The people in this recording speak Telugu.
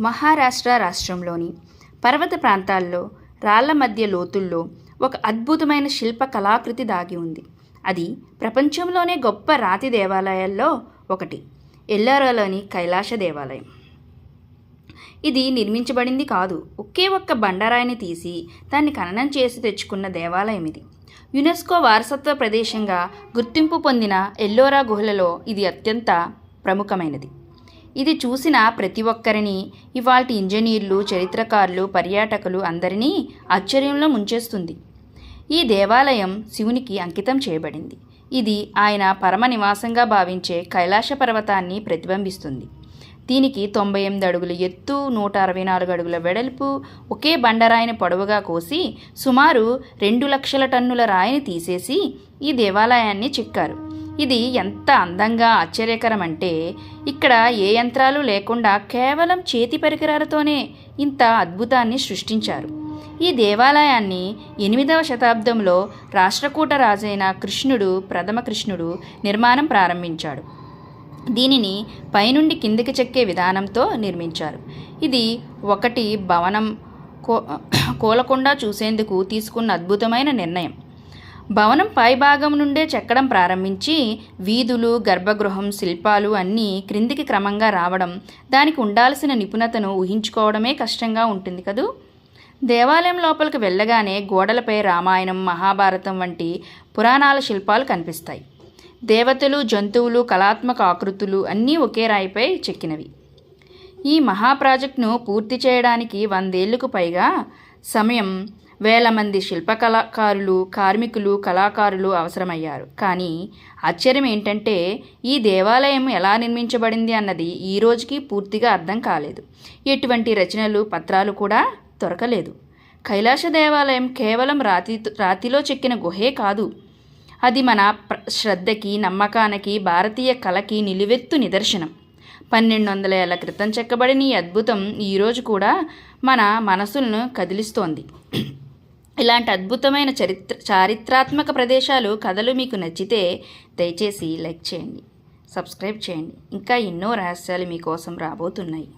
మహారాష్ట్ర రాష్ట్రంలోని పర్వత ప్రాంతాల్లో రాళ్ల మధ్య లోతుల్లో ఒక అద్భుతమైన శిల్ప కళాకృతి దాగి ఉంది. అది ప్రపంచంలోనే గొప్ప రాతి దేవాలయాల్లో ఒకటి, ఎల్లోరాలోని కైలాస దేవాలయం. ఇది నిర్మించబడింది కాదు, ఒకే ఒక్క బండరాయిని తీసి దాన్ని ఖననం చేసి తెచ్చుకున్న దేవాలయం ఇది. యునెస్కో వారసత్వ ప్రదేశంగా గుర్తింపు పొందిన ఎల్లోరా గుహలలో ఇది అత్యంత ప్రముఖమైనది. ఇది చూసిన ప్రతి ఒక్కరిని, ఇవాల్టి ఇంజనీర్లు, చరిత్రకారులు, పర్యాటకులు అందరినీ ఆశ్చర్యంలో ముంచేస్తుంది. ఈ దేవాలయం శివునికి అంకితం చేయబడింది. ఇది ఆయన పరమ నివాసంగా భావించే కైలాస పర్వతాన్ని ప్రతిబింబిస్తుంది. దీనికి 98 అడుగుల ఎత్తు, 164 అడుగుల వెడల్పు, ఒకే బండరాయిని పొడవుగా కోసి సుమారు 2 లక్షల టన్నుల రాయిని తీసేసి ఈ దేవాలయాన్ని చెక్కారు. ఇది ఎంత అందంగా ఆశ్చర్యకరం అంటే, ఇక్కడ ఏ యంత్రాలు లేకుండా కేవలం చేతి పరికరాలతోనే ఇంత అద్భుతాన్ని సృష్టించారు. ఈ దేవాలయాన్ని 8వ శతాబ్దంలో రాష్ట్రకూట రాజైన ప్రథమ కృష్ణుడు నిర్మాణం ప్రారంభించాడు. దీనిని పైనుండి కిందికి చెక్కే విధానంతో నిర్మించారు. ఇది ఒకటి భవనం కూలకుండా చూసేందుకు తీసుకున్న అద్భుతమైన నిర్ణయం. భవనం పైభాగం నుండే చెక్కడం ప్రారంభించి వీధులు, గర్భగృహం, శిల్పాలు అన్నీ క్రిందికి క్రమంగా రావడం, దానికి ఉండాల్సిన నిపుణతను ఊహించుకోవడమే కష్టంగా ఉంటుంది కదూ. దేవాలయం లోపలికి వెళ్ళగానే గోడలపై రామాయణం, మహాభారతం వంటి పురాణాల శిల్పాలు కనిపిస్తాయి. దేవతలు, జంతువులు, కళాత్మక ఆకృతులు అన్నీ ఒకే రాయిపై చెక్కినవి. ఈ మహా ప్రాజెక్టును పూర్తి చేయడానికి 100 ఏళ్లకు పైగా సమయం, వేల మంది శిల్పకళాకారులు, కార్మికులు, కళాకారులు అవసరమయ్యారు. కానీ ఆశ్చర్యం ఏంటంటే, ఈ దేవాలయం ఎలా నిర్మించబడింది అన్నది ఈ రోజుకి పూర్తిగా అర్థం కాలేదు. ఎటువంటి రచనలు, పత్రాలు కూడా దొరకలేదు. కైలాస దేవాలయం కేవలం రాతిలో చెక్కిన గుహే కాదు, అది మన శ్రద్ధకి, నమ్మకానికి, భారతీయ కళకి నిలువెత్తు నిదర్శనం. 1200 ఏళ్ల క్రితం చెక్కబడిన ఈ అద్భుతం ఈరోజు కూడా మన మనసులను కదిలిస్తోంది. ఇలాంటి అద్భుతమైన చారిత్రాత్మక ప్రదేశాలు, కథలు మీకు నచ్చితే దయచేసి లైక్ చేయండి, సబ్స్క్రైబ్ చేయండి. ఇంకా ఎన్నో రహస్యాలు మీకోసం రాబోతున్నాయి.